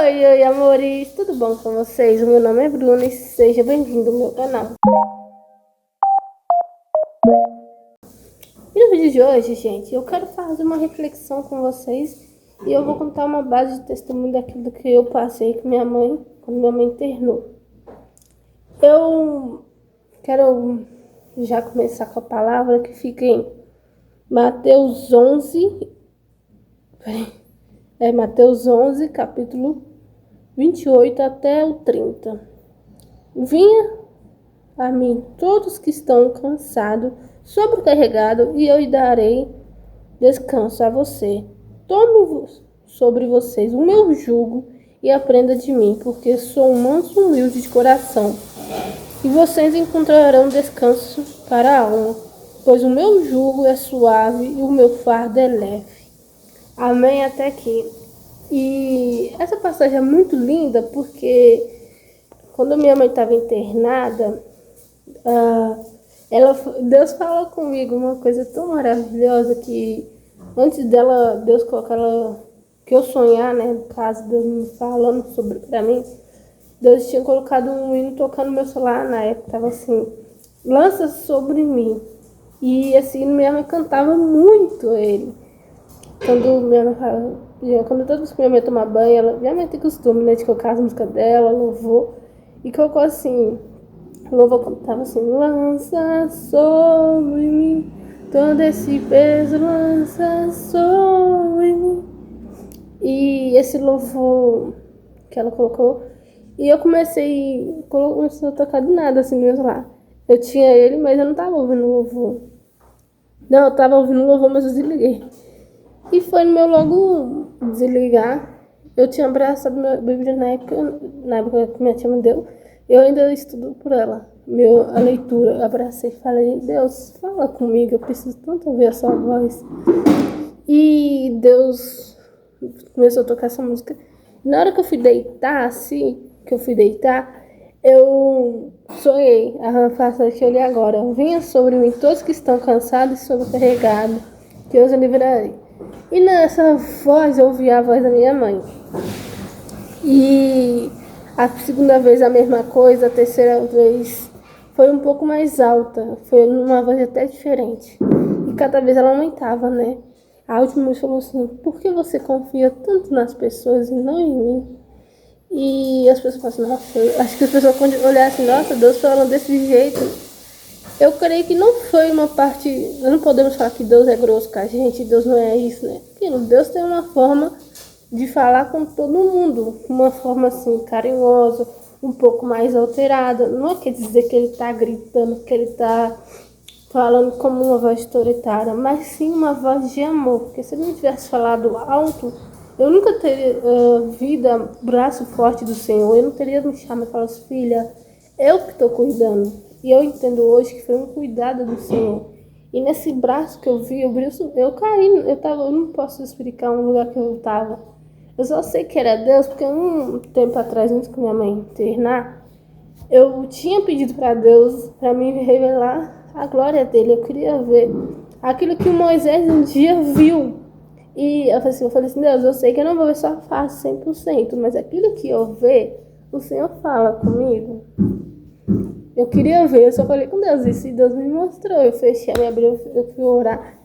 Oi, amores, tudo bom com vocês? O meu nome é Bruna e seja bem-vindo ao meu canal. E no vídeo de hoje, gente, eu quero fazer uma reflexão com vocês e eu vou contar uma base de testemunho daquilo que eu passei com minha mãe, quando minha mãe internou. Eu quero já começar com a palavra que fica em Mateus 11, Mateus 11, capítulo 28 até o 30. Vinha a mim todos que estão cansados, sobrecarregados, e eu lhe darei descanso a você. Tome sobre vocês o meu jugo e aprenda de mim, porque sou manso e humilde de coração, e vocês encontrarão descanso para a alma, pois o meu jugo é suave e o meu fardo é leve. Amém até aqui. E essa passagem é muito linda porque quando minha mãe estava internada, Deus falou comigo uma coisa tão maravilhosa que antes dela, Deus colocar ela, que eu sonhar, né? No caso, Deus me falando sobre pra mim, Deus tinha colocado um hino tocando no meu celular na época, tava assim, lança sobre mim. E assim, minha mãe cantava muito ele. Quando toda vez que minha mãe tomar banho, minha mãe tem costume, né, de colocar as músicas dela, louvor, e colocou assim, o louvor cantava assim, lança sobre mim, todo esse peso lança sobre mim. E esse louvor que ela colocou, e eu comecei a tocar do nada, assim, no meu celular. Eu tinha ele, mas eu não tava ouvindo o louvor. Não, eu tava ouvindo o louvor, mas eu desliguei. E foi no meu logo desligar. Eu tinha abraçado minha Bíblia na época que minha tia me deu. Eu ainda estudo por ela. A leitura, eu abracei e falei, Deus, fala comigo, eu preciso tanto ouvir a sua voz. E Deus começou a tocar essa música. Na hora que eu fui deitar, eu sonhei. A passagem que eu li agora. Venha sobre mim todos que estão cansados e sobrecarregados, que eu os livrarei. E nessa voz eu ouvi a voz da minha mãe. E a segunda vez a mesma coisa, a terceira vez foi um pouco mais alta, foi numa voz até diferente. E cada vez ela aumentava, né? A última vez falou assim, por que você confia tanto nas pessoas e não em mim? E as pessoas falam assim, nossa, acho que as pessoas vão olhar assim, nossa, Deus falando desse jeito. Eu creio que não foi uma parte... Nós não podemos falar que Deus é grosso com a gente, Deus não é isso, né? Porque Deus tem uma forma de falar com todo mundo, uma forma assim, carinhosa, um pouco mais alterada. Não quer dizer que ele está gritando, que ele está falando como uma voz autoritária, mas sim uma voz de amor. Porque se ele não tivesse falado alto, eu nunca teria visto o braço forte do Senhor. Eu não teria me chamado e falado, filha, eu que estou cuidando. E eu entendo hoje que foi um cuidado do Senhor. E nesse braço que eu vi, eu caí, eu não posso explicar um lugar que eu estava. Eu só sei que era Deus, porque um tempo atrás, antes que minha mãe internar, eu tinha pedido para Deus, para me revelar a glória dele. Eu queria ver aquilo que Moisés um dia viu. E eu falei assim, Deus, eu sei que eu não vou ver sua face 100%, mas aquilo que eu ver, o Senhor fala comigo. Eu queria ver, eu só falei com Deus isso, e Deus me mostrou. Eu fechei a minha Bíblia, eu fui orar,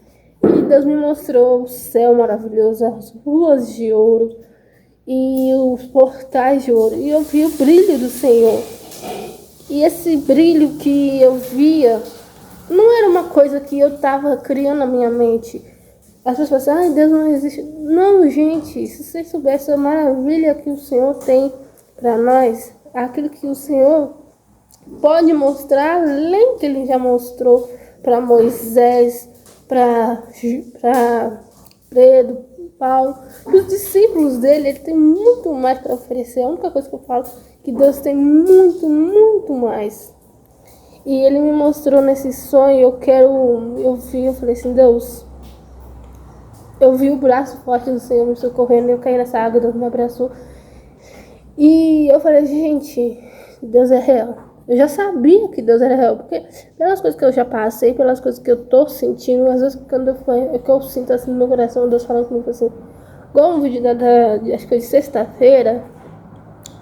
e Deus me mostrou o céu maravilhoso, as ruas de ouro, e os portais de ouro, e eu vi o brilho do Senhor. E esse brilho que eu via, não era uma coisa que eu estava criando na minha mente. As pessoas pensam, ai, Deus não existe. Não, gente, se vocês soubessem a maravilha que o Senhor tem para nós, aquilo que o Senhor pode mostrar, além que ele já mostrou para Moisés, para Pedro, Paulo, os discípulos dele, ele tem muito mais para oferecer. A única coisa que eu falo é que Deus tem muito, muito mais. E ele me mostrou nesse sonho, eu falei assim, Deus, eu vi o braço forte do Senhor me socorrendo, eu caí nessa água, Deus me abraçou. E eu falei, gente, Deus é real. Eu já sabia que Deus era real, porque pelas coisas que eu já passei, pelas coisas que eu tô sentindo, às vezes quando eu sinto assim no meu coração, Deus falando comigo assim, igual um vídeo acho que foi de sexta-feira,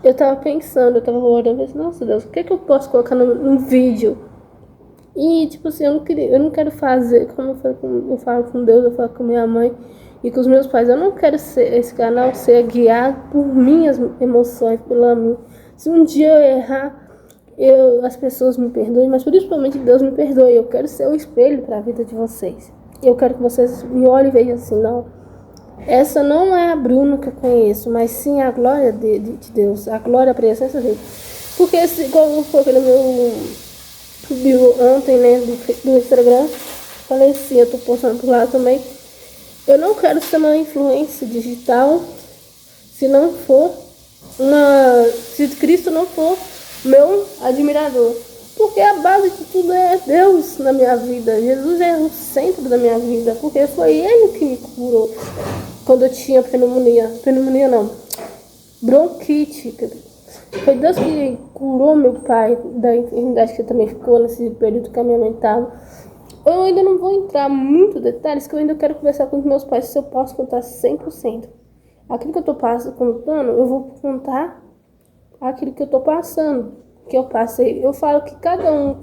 Eu tava pensando, eu tava orando, eu pensei, nossa Deus, o que é que eu posso colocar no vídeo? E, tipo assim, eu não quero fazer, como eu falo com Deus, eu falo com minha mãe e com os meus pais, eu não quero ser esse canal ser guiado por minhas emoções, pela mim. Se um dia eu errar, as pessoas me perdoem, mas principalmente Deus me perdoe. Eu quero ser o espelho para a vida de vocês. Eu quero que vocês me olhem e vejam assim, não. Essa não é a Bruna que eu conheço, mas sim a glória de Deus, a glória, a presença dele. Porque, como foi no meu bio ontem, né, do Instagram, falei assim, eu tô postando por lá também. Eu não quero ser uma influência digital se não for se Cristo não for meu admirador. Porque a base de tudo é Deus na minha vida. Jesus é o centro da minha vida. Porque foi Ele que me curou quando eu tinha pneumonia. Pneumonia não. Bronquite. Foi Deus que curou meu pai da enfermidade que também ficou nesse período que a minha mãe estava. Eu ainda não vou entrar muito em detalhes, que eu ainda quero conversar com os meus pais se eu posso contar 100%. Aquilo que eu tô contando, eu vou contar aquilo que eu tô passando, que eu passei. Eu falo que cada um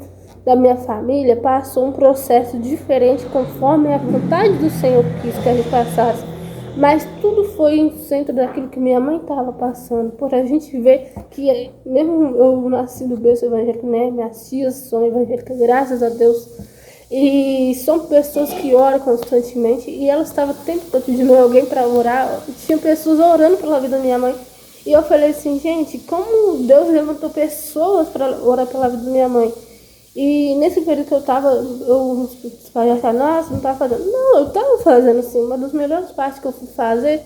da minha família passou um processo diferente conforme a vontade do Senhor quis que a gente passasse. Mas tudo foi em centro daquilo que minha mãe estava passando. Por a gente ver que, mesmo eu nasci do berço evangélico, né? Minhas tias são evangélicas, graças a Deus. E são pessoas que oram constantemente. E ela estava o tempo todo pedindo alguém para orar. Tinha pessoas orando pela vida da minha mãe. E eu falei assim, gente, como Deus levantou pessoas para orar pela vida da minha mãe. E nesse período que eu tava, os pais acharam, nossa, não tava fazendo. Não, eu tava fazendo assim. Uma das melhores partes que eu fui fazer,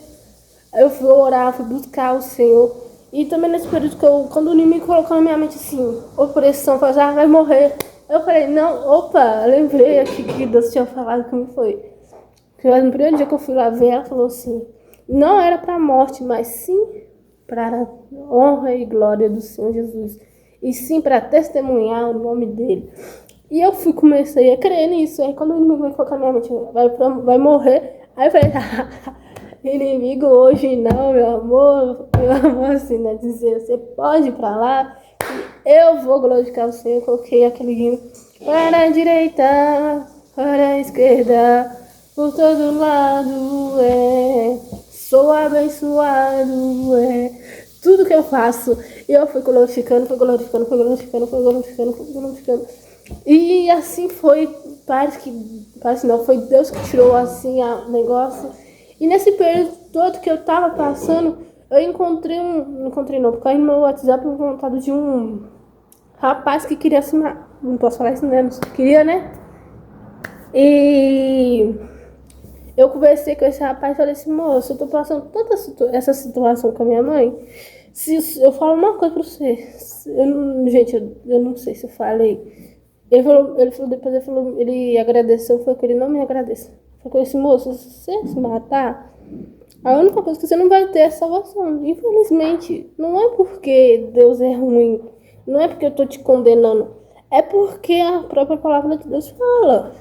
eu fui orar, fui buscar o Senhor. E também nesse período que quando o inimigo colocou na minha mente assim, opressão, falou, vai morrer. Eu falei, não, opa, lembrei aqui que Deus tinha falado como foi. Porque no primeiro dia que eu fui lá ver, ela falou assim, não era pra morte, mas sim para a honra e glória do Senhor Jesus. E sim para testemunhar o nome dele. E eu comecei a crer nisso. Aí quando o inimigo vai colocar na minha mente, vai morrer. Aí eu falei, inimigo hoje não, meu amor, assim, né? Dizer, você pode ir pra lá, eu vou glorificar o Senhor. Eu coloquei aquele hino, para a direita, para a esquerda, por todo lado, sou abençoado, tudo que eu faço, eu fui glorificando. E assim foi, parece não, foi Deus que tirou assim o negócio. E nesse período todo que eu tava passando, eu não encontrei não, porque aí no meu WhatsApp eu contato de um rapaz que queria se matar. Não posso falar isso, né? Não queria, né? E eu conversei com esse rapaz e falei assim, moço, eu tô passando toda essa situação com a minha mãe. Se eu falo uma coisa pra você, eu não sei se eu falei. Ele agradeceu, foi que ele não me agradeceu. Falei assim, moço, se você se matar, a única coisa que você não vai ter é salvação. Infelizmente, não é porque Deus é ruim, não é porque eu tô te condenando, é porque a própria palavra de Deus fala.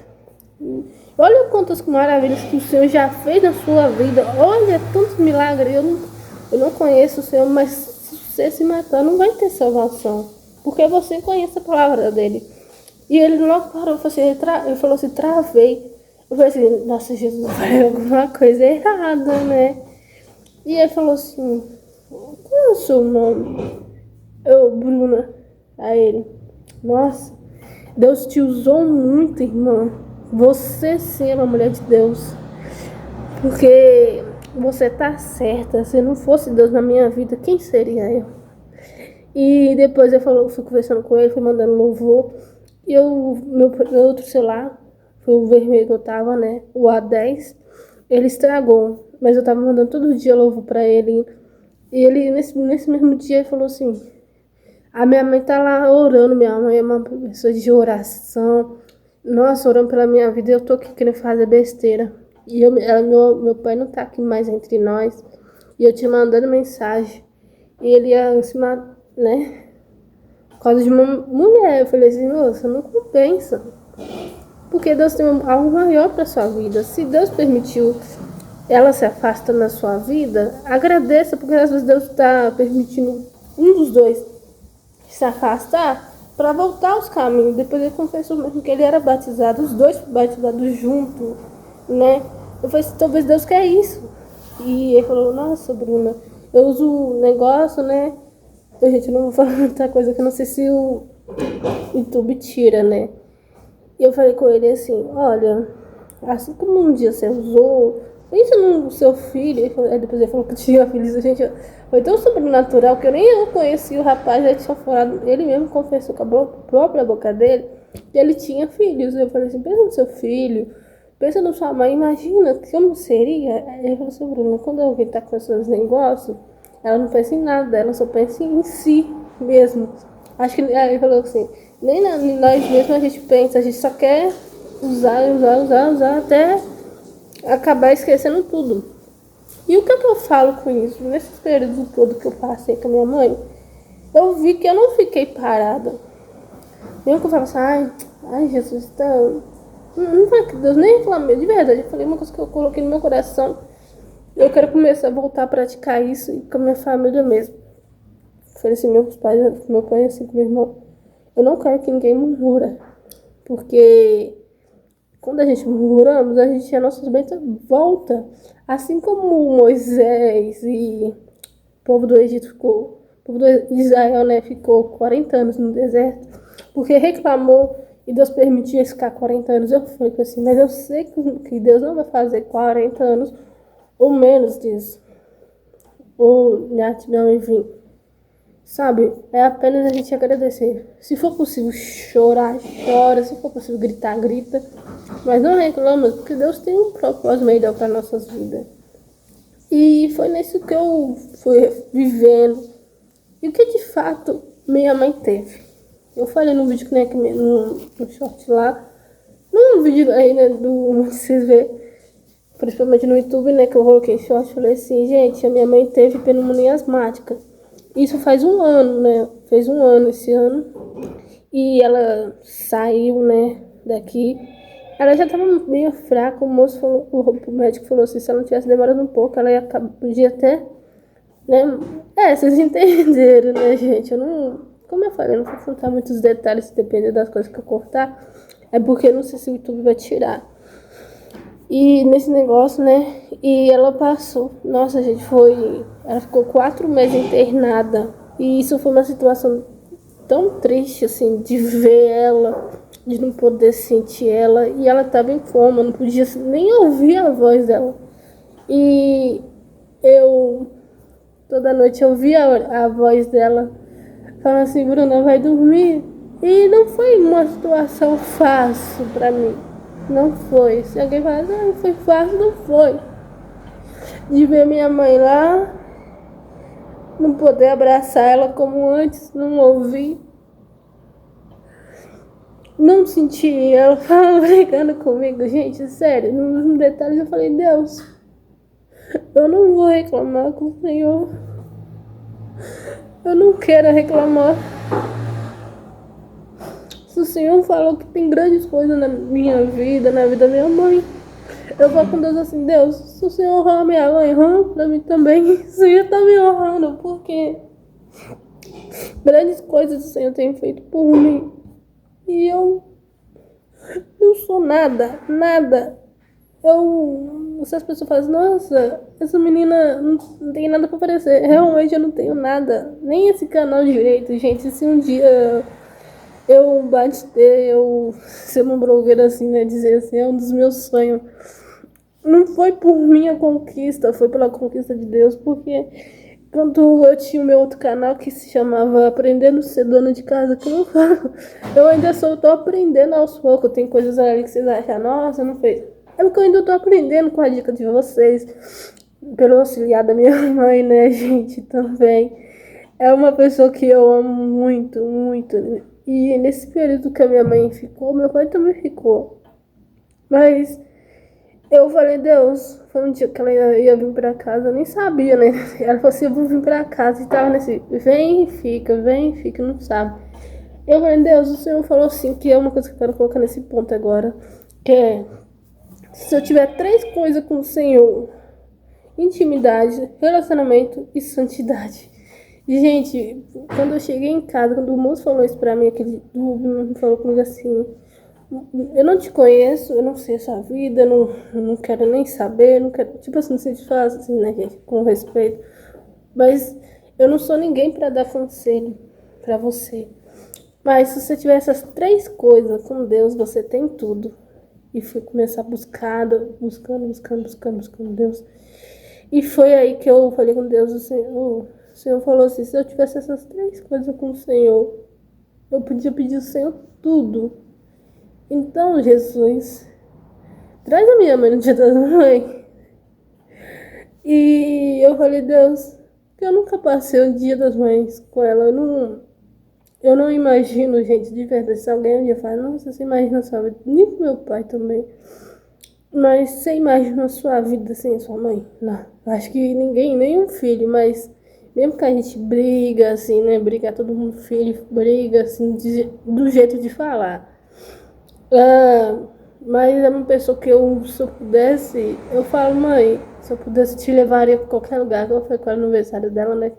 Olha quantas maravilhas que o Senhor já fez na sua vida. Olha tantos milagres. Eu não conheço o Senhor, mas se você se matar, não vai ter salvação. Porque você conhece a palavra dele. E ele logo parou, ele falou assim, travei. Eu falei assim, nossa, Jesus, vai alguma coisa errada, né? E ele falou assim, qual é o seu nome? Eu, Bruna. Aí ele, nossa, Deus te usou muito, irmã. Você sim é uma mulher de Deus. Porque você tá certa. Se não fosse Deus na minha vida, quem seria eu? E depois eu fui conversando com ele, fui mandando louvor. E meu outro celular, foi o vermelho que eu tava, né? O A10, ele estragou. Mas eu tava mandando todo dia louvor pra ele. E ele, nesse mesmo dia, ele falou assim, a minha mãe tá lá orando, minha mãe é uma pessoa de oração. Nossa, orando pela minha vida, eu tô aqui querendo fazer besteira. E meu pai não tá aqui mais entre nós. E eu te mandando mensagem. E ele ia se matar, né? Por causa de uma mulher. Eu falei assim, moça, não compensa. Porque Deus tem algo maior pra sua vida. Se Deus permitiu ela se afasta na sua vida, agradeça, porque às vezes Deus tá permitindo um dos dois se afastar para voltar aos caminhos. Depois ele confessou mesmo que ele era batizado, os dois batizados juntos, né? Eu falei assim, talvez Deus quer isso. E ele falou, nossa, Bruna, eu uso o negócio, né? Gente, eu não vou falar muita coisa que eu não sei se o YouTube tira, né? E eu falei com ele assim, olha, assim como um dia você usou, pensa no seu filho. Aí depois ele falou que tinha filhos. Gente, foi tão sobrenatural que eu nem eu conheci o rapaz, já tinha falado, ele mesmo confessou com a própria boca dele que ele tinha filhos. Eu falei assim, pensa no seu filho, pensa na sua mãe, imagina como seria. Aí ele falou assim, Bruno, quando alguém tá com esses negócios, ela não pensa em nada, ela só pensa em si mesmo. Acho que aí ele falou assim, nem nós mesmos a gente pensa, a gente só quer usar até acabar esquecendo tudo. E o que eu falo com isso? Nesse período todo que eu passei com a minha mãe, eu vi que eu não fiquei parada. Mesmo que eu falo assim, ai Jesus, tá... Não foi que Deus nem reclamei, de verdade. Eu falei uma coisa que eu coloquei no meu coração. Eu quero começar a voltar a praticar isso com a minha família mesmo. Eu falei assim, meu pai assim com meu irmão, eu não quero que ninguém murmura. Porque quando a gente murmuramos, a nossa bênção volta. Assim como Moisés e o povo do Egito ficou, o povo de Israel, né, ficou 40 anos no deserto, porque reclamou e Deus permitiu eles ficar 40 anos. Eu falei assim, mas eu sei que Deus não vai fazer 40 anos ou menos disso. Ou não, enfim. Sabe, é apenas a gente agradecer. Se for possível chorar, chora. Se for possível gritar, grita. Mas não reclama, porque Deus tem um propósito melhor para nossas vidas. E foi nisso que eu fui vivendo. E o que de fato minha mãe teve. Eu falei no vídeo que nem aqui no short lá. Num vídeo aí, né, do vocês verem, principalmente no YouTube, né, que eu coloquei short. Falei assim, gente, a minha mãe teve pneumonia asmática. Isso faz um ano, né? Fez um ano esse ano. E ela saiu, né, daqui. Ela já tava meio fraca. O moço falou, o médico falou assim, se ela não tivesse demorado um pouco, ela podia até, né? Vocês entenderam, né, gente? Eu não, como eu falei, eu não vou contar muitos detalhes, se depender das coisas que eu cortar. É porque eu não sei se o YouTube vai tirar. E nesse negócio, né? E ela passou. Nossa, gente, foi... Ela ficou 4 meses internada. E isso foi uma situação tão triste, assim, de ver ela, de não poder sentir ela. E ela tava em coma, não podia nem ouvir a voz dela. E eu... Toda noite eu ouvia a voz dela falando assim, Bruna, vai dormir. E não foi uma situação fácil pra mim. Não foi. Se alguém falar, não, foi fácil, não foi. De ver minha mãe lá, não poder abraçar ela como antes, não ouvir. Não sentir ela brigando comigo. Gente, sério, nos detalhes eu falei, Deus, eu não vou reclamar com o Senhor. Eu não quero reclamar. Se o Senhor falou que tem grandes coisas na minha vida, na vida da minha mãe, eu vou com Deus assim, Deus, se o Senhor honrar minha mãe, honra pra mim também. O Senhor tá me honrando, porque grandes coisas o Senhor tem feito por mim. E eu não sou nada, nada. Se as pessoas falam, nossa, essa menina não tem nada pra oferecer. Realmente eu não tenho nada, nem esse canal direito, gente. Se um dia eu bater, eu ser uma blogueira assim, né, dizer assim, é um dos meus sonhos. Não foi por minha conquista, foi pela conquista de Deus, porque quando eu tinha o meu outro canal que se chamava Aprendendo a Ser Dona de Casa, que eu falo, eu ainda tô aprendendo aos poucos. Tem coisas ali que vocês acham, nossa, não fez. É porque eu ainda tô aprendendo com a dica de vocês, pelo auxiliar da minha mãe, né, gente, também. É uma pessoa que eu amo muito, muito. E nesse período que a minha mãe ficou, meu pai também ficou. Mas eu falei, Deus, foi um dia que ela ia vir pra casa, eu nem sabia, né? Ela falou assim, eu vou vir pra casa, e tava nesse, vem e fica, não sabe. Eu falei, Deus, o Senhor falou assim, que é uma coisa que eu quero colocar nesse ponto agora, que é, se eu tiver 3 coisas com o Senhor, intimidade, relacionamento e santidade, E, gente, quando eu cheguei em casa, quando o moço falou isso pra mim, aquele falou comigo assim, eu não te conheço, eu não sei a sua vida, eu não quero nem saber, não quero, tipo assim, se te faz assim, né, gente, com respeito. Mas eu não sou ninguém pra dar conselho pra você. Mas se você tiver essas três coisas com Deus, você tem tudo. E fui começar a buscar, buscando Deus. E foi aí que eu falei com Deus, o Senhor falou assim, se eu tivesse essas três coisas com o Senhor, eu podia pedir ao Senhor tudo. Então, Jesus, traz a minha mãe no dia das mães. E eu falei, Deus, que eu nunca passei o dia das mães com ela. Eu não imagino, gente, de verdade. Se alguém um dia fala, nossa, você imagina a sua vida. Nem com meu pai também. Mas você imagina a sua vida sem a sua mãe? Não. Acho que ninguém, nenhum filho, mas mesmo que a gente briga, assim, né? Briga todo mundo, filho, briga, assim, do jeito de falar. Ah, mas é uma pessoa que eu, se eu pudesse, eu falo, mãe, se eu pudesse te levaria pra qualquer lugar, que eu fui com o aniversário dela, né?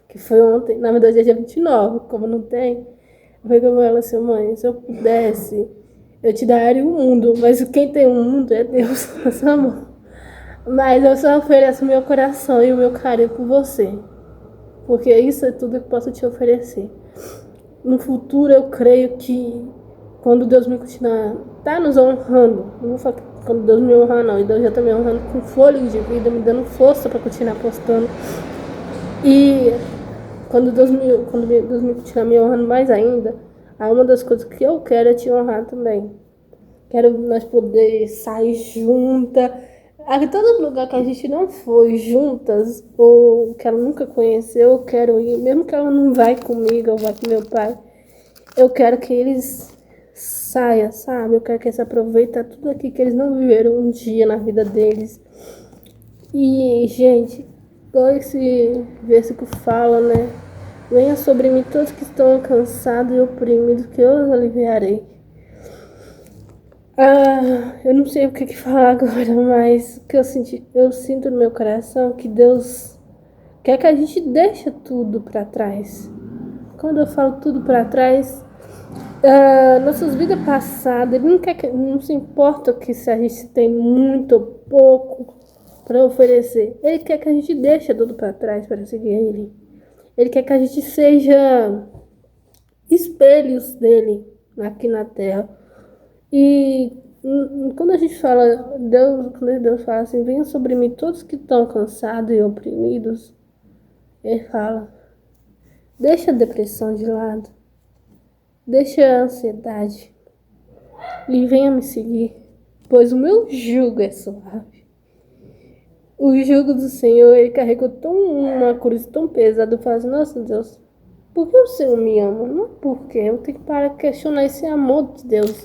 Que foi ontem, na verdade é dia 29, como não tem. Eu falei com ela assim, mãe, se eu pudesse, eu te daria o mundo, mas quem tem o mundo é Deus, na sua mão. Mas eu só ofereço o meu coração e o meu carinho por você, porque isso é tudo que eu posso te oferecer. No futuro eu creio que quando Deus me continuar, tá nos honrando, não vou falar que quando Deus me honrar não, e Deus já tá me honrando com fôlego de vida, me dando força para continuar postando. E quando Deus me continuar me honrando mais ainda, uma das coisas que eu quero é te honrar também. Quero nós poder sair juntas. Em todo lugar que a gente não foi juntas, ou que ela nunca conheceu, eu quero ir. Mesmo que ela não vai comigo, ou vai com meu pai, eu quero que eles saiam, sabe? Eu quero que eles aproveitem tudo aqui que eles não viveram um dia na vida deles. E, gente, igual esse versículo fala, né? Venha sobre mim todos que estão cansados e oprimidos, que eu os aliviarei. Eu não sei o que falar agora, mas o que eu sinto no meu coração que Deus quer que a gente deixe tudo para trás. Quando eu falo tudo para trás, nossas vidas passadas, Ele não quer que, não se importa que se a gente tem muito ou pouco para oferecer. Ele quer que a gente deixe tudo para trás para seguir Ele. Ele quer que a gente seja espelhos dele aqui na terra. E quando a gente fala, quando Deus fala assim, venha sobre mim todos que estão cansados e oprimidos, Ele fala, deixa a depressão de lado, deixa a ansiedade e venha me seguir, pois o meu jugo é suave. O jugo do Senhor, Ele carregou uma cruz tão pesada, eu falo assim, nossa Deus, por que o Senhor me ama? Não porque eu tenho que parar de questionar esse amor de Deus.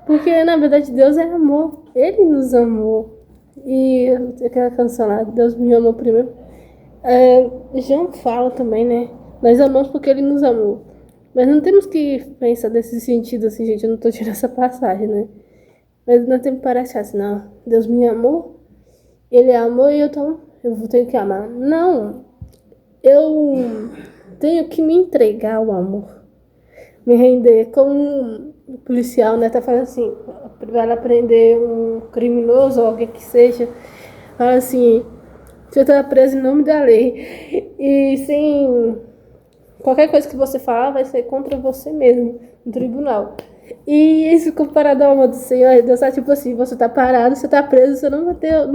Porque, na verdade, Deus é amor. Ele nos amou. E aquela canção lá, Deus me amou primeiro. João fala também, né? Nós amamos porque Ele nos amou. Mas não temos que pensar desse sentido assim, gente. Eu não tô tirando essa passagem, né? Mas nós temos que parar assim, não. Deus me amou. Ele amou e eu vou ter que amar. Não. Eu tenho que me entregar ao amor. Me render como um policial, né? Tá falando assim, vai prender um criminoso ou alguém que seja, fala assim, você tá preso em nome da lei. E sem qualquer coisa que você falar vai ser contra você mesmo, no tribunal. E isso comparado ao amor do Senhor, Deus tá tipo assim, você tá parado, você tá preso, você não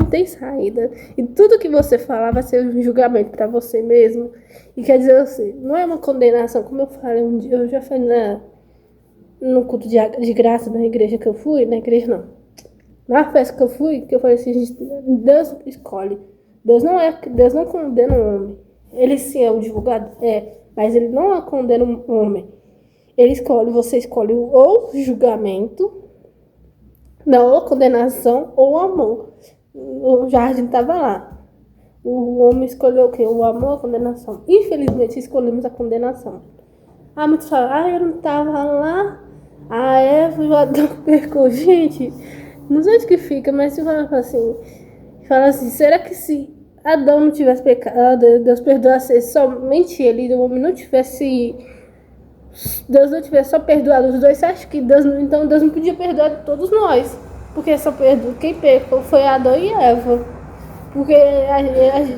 tem saída. E tudo que você falar vai ser um julgamento pra você mesmo. E quer dizer assim, não é uma condenação, como eu falei um dia, eu já falei no culto de graça da igreja que eu fui, na igreja não, na festa que eu fui, que eu falei assim, Deus escolhe. Deus não condena um homem. Ele sim é o advogado, mas ele não condena um homem. Ele escolhe, você escolhe ou julgamento, não, ou condenação, ou amor. O jardim estava lá. O homem escolheu o quê? O amor ou a condenação? Infelizmente, escolhemos a condenação. Muitos falam, eu não estava lá. Eva e o Adão pecou. Gente, não sei onde que fica, mas se fala assim, será que se Adão não tivesse pecado, Deus perdoasse somente ele, o homem não tivesse. Deus não tivesse só perdoado os dois, você acha que Deus, então Deus não podia perdoar todos nós? Porque só perdoou, quem pecou foi Adão e Eva. Porque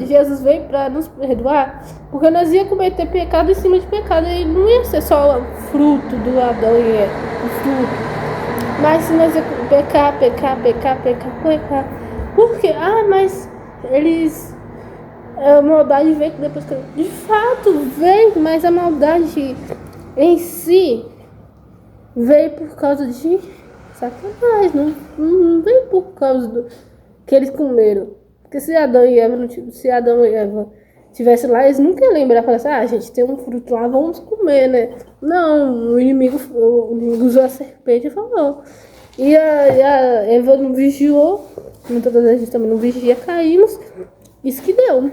Jesus veio para nos perdoar, porque nós ia cometer pecado em cima de pecado, e não ia ser só o fruto do Adão e Eva, o fruto. Mas se nós ia pecar. Por quê? Mas eles. A maldade veio depois que. De fato, veio, mas a maldade em si veio por causa de Satanás, não veio por causa do que eles comeram. Porque se Adão e Eva tivessem lá, eles nunca iam lembrar e falar assim, gente, tem um fruto lá, vamos comer, né? Não, o inimigo usou a serpente e falou. E a Eva não vigiou, muitas vezes a gente também não vigia, caímos, isso que deu.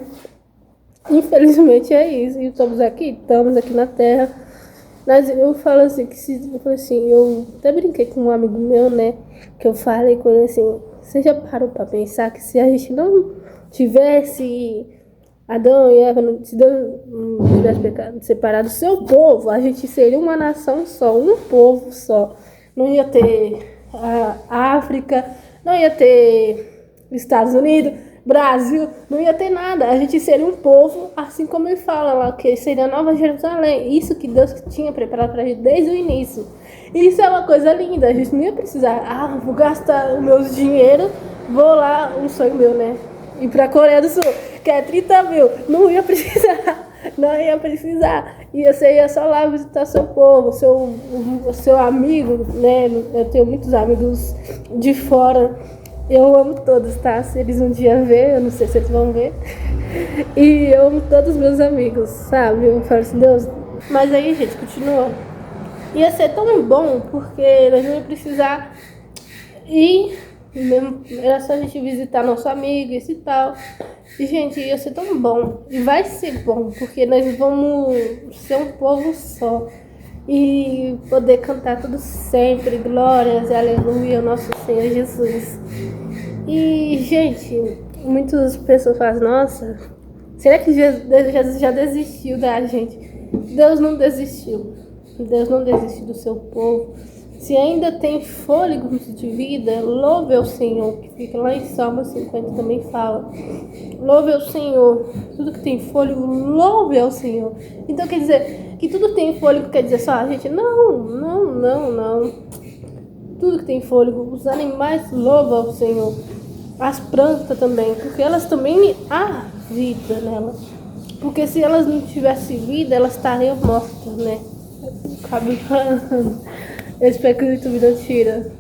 Infelizmente é isso, e estamos aqui na Terra. Mas eu falo assim, eu até brinquei com um amigo meu, né? Que eu falei com ele assim, você já parou pra pensar que se a gente não tivesse Adão e Eva, se Deus não tivesse separado o seu povo, a gente seria uma nação só, um povo só. Não ia ter a África, não ia ter Estados Unidos, Brasil, não ia ter nada. A gente seria um povo, assim como ele fala lá, que seria a Nova Jerusalém. Isso que Deus tinha preparado pra gente desde o início. Isso é uma coisa linda. A gente não ia precisar, vou gastar os meus dinheiro, vou lá, um sonho meu, né? Ir pra Coreia do Sul, que é 30 mil. Não ia precisar. Você ia só lá visitar seu povo, seu amigo, né? Eu tenho muitos amigos de fora. Eu amo todos, tá? Se eles um dia ver, eu não sei se eles vão ver. E eu amo todos os meus amigos, sabe? Eu falo assim, Deus. Mas aí, gente, continua. Ia ser tão bom, porque nós não ia precisar ir, mesmo, era só a gente visitar nosso amigo, esse e tal. E, gente, ia ser tão bom. E vai ser bom, porque nós vamos ser um povo só. E poder cantar tudo sempre, glórias e aleluia ao nosso Senhor Jesus. E, gente, muitas pessoas falam, nossa, será que Jesus já desistiu da gente? Deus não desistiu. Deus não desistiu do seu povo. Se ainda tem fôlego de vida, louve ao Senhor, que fica lá em Salmo 50 também fala. Louve ao Senhor. Tudo que tem fôlego, louve ao Senhor. Então quer dizer, que tudo que tem fôlego quer dizer só a gente? Não. Tudo que tem fôlego, os animais louvam ao Senhor. As plantas também, porque elas também há vida nela. Porque se elas não tivessem vida, elas estariam mortas, né? Acabei falando. Eu espero que o YouTube não tira.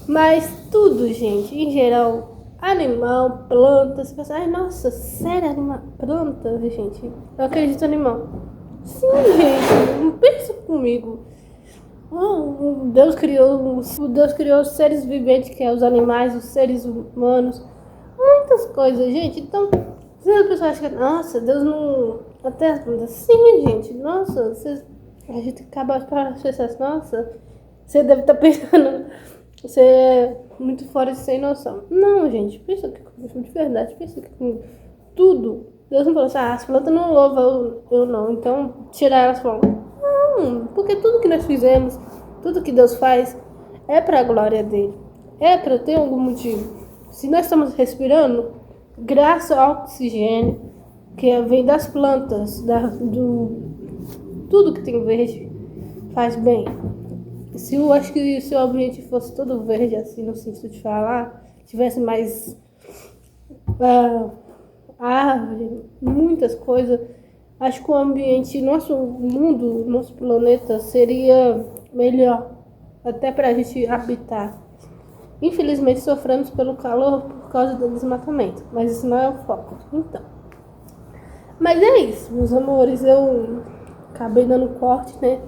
Mas tudo, gente, em geral, animal, planta, você pensa, nossa, sério, animal, planta, gente, eu acredito em animal. Sim, gente, não pensa comigo. Deus criou os seres viventes, que é os animais, os seres humanos, muitas coisas, gente. Então, se a pessoa acha que, nossa, Deus não. Até as plantas, sim, gente, nossa, a gente acaba para pensar assim, nossa, você deve estar pensando, você é muito fora de sem noção. Não, gente, pensa que de verdade, pensa que tudo. Deus não falou assim, as plantas não louvam, eu não, então tirar elas falam. Não, porque tudo que nós fizemos, tudo que Deus faz é para a glória dele, é para ter algum motivo. Se nós estamos respirando, graças ao oxigênio que vem das plantas, tudo que tem verde faz bem. Eu acho que se o ambiente fosse todo verde, assim, no sentido de falar, tivesse mais árvore, muitas coisas, acho que o ambiente, nosso mundo, nosso planeta seria melhor, até para a gente habitar. Infelizmente sofremos pelo calor por causa do desmatamento, mas isso não é o foco. Então, mas é isso, meus amores, eu acabei dando corte, né?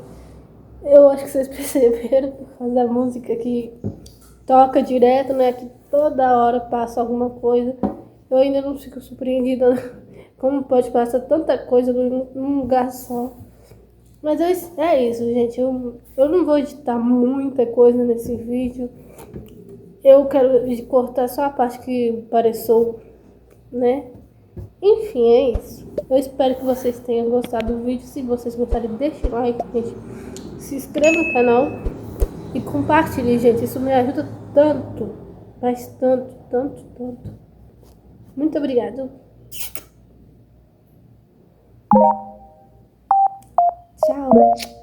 Eu acho que vocês perceberam por causa da música que toca direto, né? Que toda hora passa alguma coisa. Eu ainda não fico surpreendida como pode passar tanta coisa num lugar só. Mas é isso, gente. Eu não vou editar muita coisa nesse vídeo. Eu quero cortar só a parte que pareceu, né? Enfim, é isso. Eu espero que vocês tenham gostado do vídeo. Se vocês gostarem, deixem like, gente. Se inscreva no canal e compartilhe, gente. Isso me ajuda tanto. Mas tanto, tanto, tanto. Muito obrigado. Tchau.